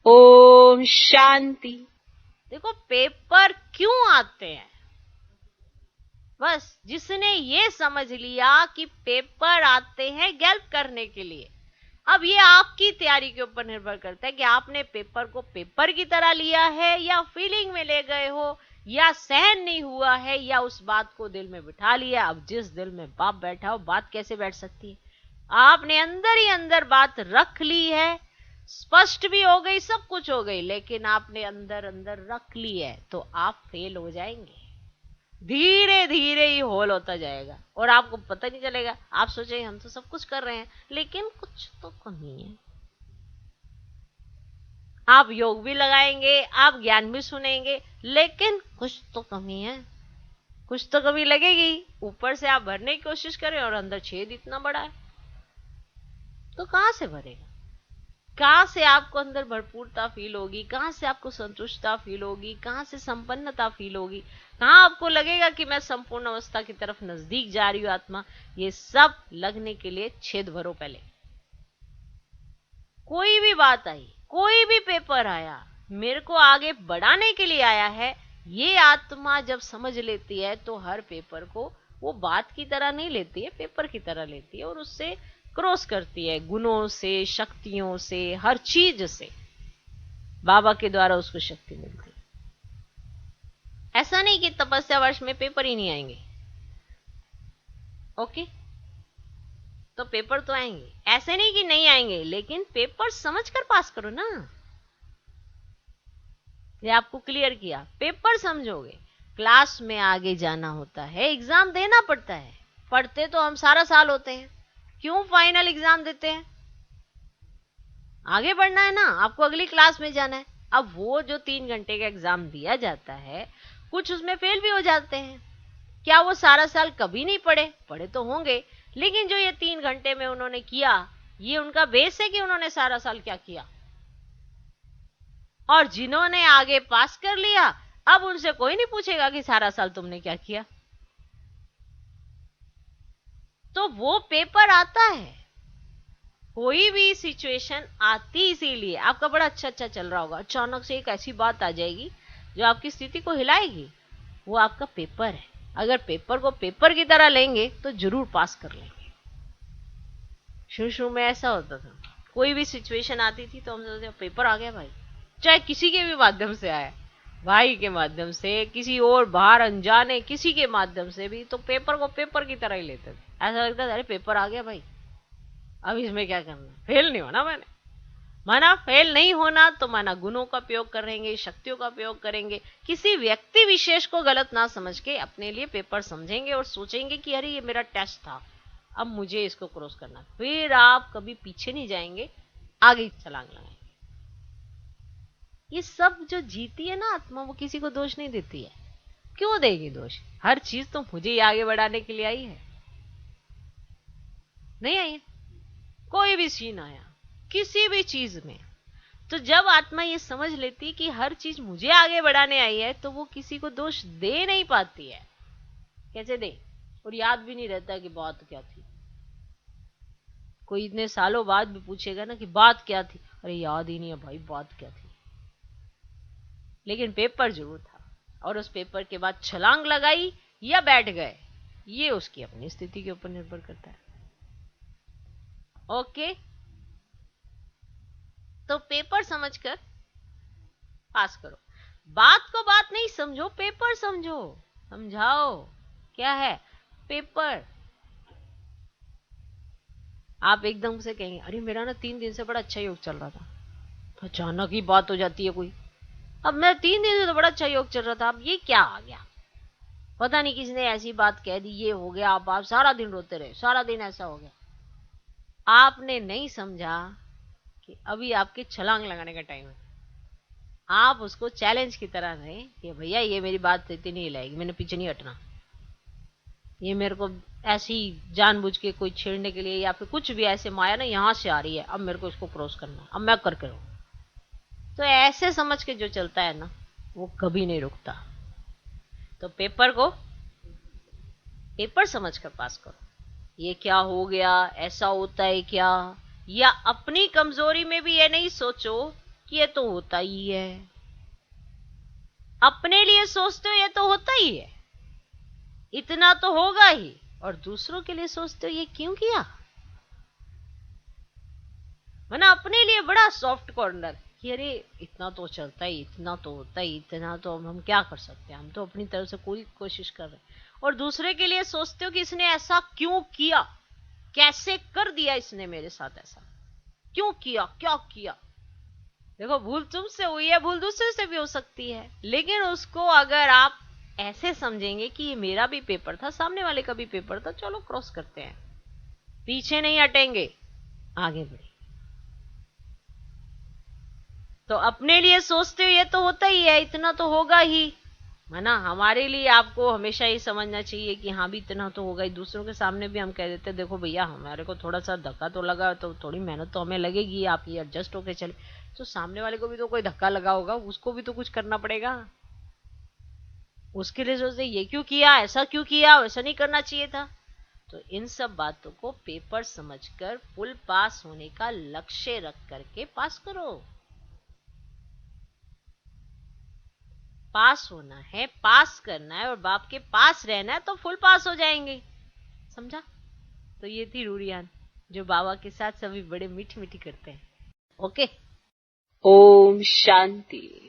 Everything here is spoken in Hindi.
ओम शांति। देखो पेपर क्यों आते हैं, बस जिसने ये समझ लिया कि पेपर आते हैं हेल्प करने के लिए। अब ये आपकी तैयारी के ऊपर निर्भर करता है कि आपने पेपर को पेपर की तरह लिया है या फीलिंग में ले गए हो, या सहन नहीं हुआ है, या उस बात को दिल में बिठा लिया। अब जिस दिल में बाप बैठा हो, बात कैसे बैठ सकती है? आपने अंदर ही अंदर बात रख ली है, स्पष्ट भी हो गई, सब कुछ हो गई, लेकिन आपने अंदर अंदर रख ली है, तो आप फेल हो जाएंगे। धीरे धीरे ही होल होता जाएगा और आपको पता नहीं चलेगा। आप सोचेंगे हम तो सब कुछ कर रहे हैं, लेकिन कुछ तो कमी है। आप योग भी लगाएंगे, आप ज्ञान भी सुनेंगे, लेकिन कुछ तो कमी है, कुछ तो कमी लगेगी। ऊपर से आप भरने की कोशिश करें और अंदर छेद इतना बड़ा है, तो कहां से भरेगा? कहां से आपको अंदर भरपूरता फील होगी? कहां से आपको संतुष्टता फील होगी? कहां से संपन्नता फील होगी? कहां आपको लगेगा कि मैं संपूर्ण अवस्था की तरफ नजदीक जा रही हूं आत्मा? ये सब लगने के लिए छेद भरो पहले। कोई भी बात आई, कोई भी पेपर आया, मेरे को आगे बढ़ाने के लिए आया है, ये आत्मा जब समझ लेती है तो हर पेपर को वो बात की तरह नहीं लेती है, पेपर की तरह लेती है और उससे क्रॉस करती है, गुणों से, शक्तियों से, हर चीज से बाबा के द्वारा उसको शक्ति मिलती है। ऐसा नहीं कि तपस्या वर्ष में पेपर ही नहीं आएंगे, ओके? तो पेपर तो आएंगे, ऐसे नहीं कि नहीं आएंगे, लेकिन पेपर समझ कर पास करो ना। ये आपको क्लियर किया, पेपर समझोगे। क्लास में आगे जाना होता है, एग्जाम देना पड़ता है। पढ़ते तो हम सारा साल होते हैं, क्यों फाइनल एग्जाम देते हैं? आगे बढ़ना है ना, आपको अगली क्लास में जाना है। अब वो जो 3 घंटे का एग्जाम दिया जाता है, कुछ उसमें फेल भी हो जाते हैं। क्या वो सारा साल कभी नहीं पढ़े? पढ़े तो होंगे, लेकिन जो ये 3 घंटे में उन्होंने किया, ये उनका बेस है कि उन्होंने सारा साल क्या किया। और जिन्होंने आगे पास कर लिया, अब उनसे कोई नहीं पूछेगा कि सारा साल तुमने क्या किया। तो वो पेपर आता है, कोई भी सिचुएशन आती इसीलिए। आपका बड़ा अच्छा चल रहा होगा, अचानक से एक ऐसी बात आ जाएगी जो आपकी स्थिति को हिलाएगी, वो आपका पेपर है। अगर पेपर को पेपर की तरह लेंगे तो जरूर पास कर लेंगे। शुरू में ऐसा होता था, कोई भी सिचुएशन आती थी तो हम सोचते पेपर आ गया भाई, चाहे किसी के भी माध्यम से आए, भाई के माध्यम से, किसी और बाहर अनजाने किसी के माध्यम से भी, तो पेपर को पेपर की तरह ही लेते थे। ऐसा लगता था अरे पेपर आ गया भाई, अब इसमें क्या करना, फेल नहीं होना। मैंने माना फेल नहीं होना, तो माना गुणों का उपयोग करेंगे, शक्तियों का उपयोग करेंगे। किसी व्यक्ति विशेष को गलत ना समझ के अपने लिए पेपर समझेंगे और सोचेंगे कि अरे ये मेरा टेस्ट था, अब मुझे इसको क्रॉस करना। फिर आप कभी पीछे नहीं जाएंगे, आगे छलांग लगाएंगे। ये सब जो जीती है ना आत्मा, वो किसी को दोष नहीं देती है। क्यों देगी दोष? हर चीज तो मुझे ही आगे बढ़ाने के लिए आई है, नहीं आई है? कोई भी सीन आया किसी भी चीज में, तो जब आत्मा ये समझ लेती कि हर चीज मुझे आगे बढ़ाने आई है, तो वो किसी को दोष दे नहीं पाती है। कैसे दे? और याद भी नहीं रहता कि बात क्या थी। कोई इतने सालों बाद भी पूछेगा ना कि बात क्या थी, अरे याद ही नहीं है भाई बात क्या थी, लेकिन पेपर जरूर था। और उस पेपर के बाद छलांग लगाई या बैठ गए, ये उसकी अपनी स्थिति के ऊपर निर्भर करता है। ओके, तो पेपर समझकर पास करो। बात को बात नहीं समझो, पेपर समझो, समझाओ क्या है पेपर। आप एकदम से कहेंगे अरे मेरा ना 3 दिन से बड़ा अच्छा योग चल रहा था, तो अचानक ही बात हो जाती है कोई, अब मैं 3 दिन से तो बड़ा अच्छा योग चल रहा था, अब ये क्या आ गया? पता नहीं किसने ऐसी बात कह दी, ये हो गया, आप सारा दिन रोते रहे, सारा दिन ऐसा हो गया। आपने नहीं समझा कि अभी आपके छलांग लगाने का टाइम है। आप उसको चैलेंज की तरह रहे कि भैया ये मेरी बात इतनी नहीं लाएगी, मैंने पीछे नहीं हटना, ये मेरे को ऐसी जानबूझ के कोई छेड़ने के लिए या फिर कुछ भी ऐसे माया ना यहां से आ रही है, अब मेरे को इसको क्रॉस करना है, अब मैं करके रहूं। तो ऐसे समझ के जो चलता है ना, वो कभी नहीं रुकता। तो पेपर को पेपर समझ कर पास करो। ये क्या हो गया, ऐसा होता है क्या? या अपनी कमजोरी में भी ये नहीं सोचो ये तो होता ही है। अपने लिए सोचते हो ये तो होता ही है, इतना तो होगा ही, और दूसरों के लिए सोचते हो ये क्यों किया। वरना अपने लिए बड़ा सॉफ्ट कॉर्नर कि अरे इतना तो चलता ही, इतना तो होता ही, इतना तो हम क्या कर सकते हैं, हम तो अपनी तरफ से पूरी कोशिश कर रहे हैं। और दूसरे के लिए सोचते हो कि इसने ऐसा क्यों किया, कैसे कर दिया इसने मेरे साथ ऐसा, क्यों किया, क्या किया। देखो भूल तुमसे हुई है, भूल दूसरे से भी हो सकती है, लेकिन उसको अगर आप ऐसे समझेंगे कि ये मेरा भी पेपर था, सामने वाले का भी पेपर था, चलो क्रॉस करते हैं, पीछे नहीं हटेंगे, आगे बढ़े। तो अपने लिए सोचते हो ये तो होता ही है, इतना तो होगा ही, है ना। हमारे लिए आपको हमेशा ये समझना चाहिए कि हाँ भी इतना तो होगा ही। दूसरों के सामने भी हम कह देते हैं देखो भैया हमारे को थोड़ा सा धक्का तो लगा, तो थोड़ी मेहनत तो हमें लगेगी, आप ये एडजस्ट होके चले। तो सामने वाले को भी तो कोई धक्का लगा होगा, उसको भी तो कुछ करना पड़ेगा। उसके लिए सोचते ये क्यों किया, ऐसा क्यों किया, वैसा नहीं करना चाहिए था। तो इन सब बातों को पेपर समझकर फुल पास होने का लक्ष्य रख करके पास करो। पास होना है, पास करना है, और बाप के पास रहना है, तो फुल पास हो जाएंगे। समझा। तो ये थी रूरियान, जो बाबा के साथ सभी बड़े मीठी मीठी करते हैं। ओके। ओम शांति।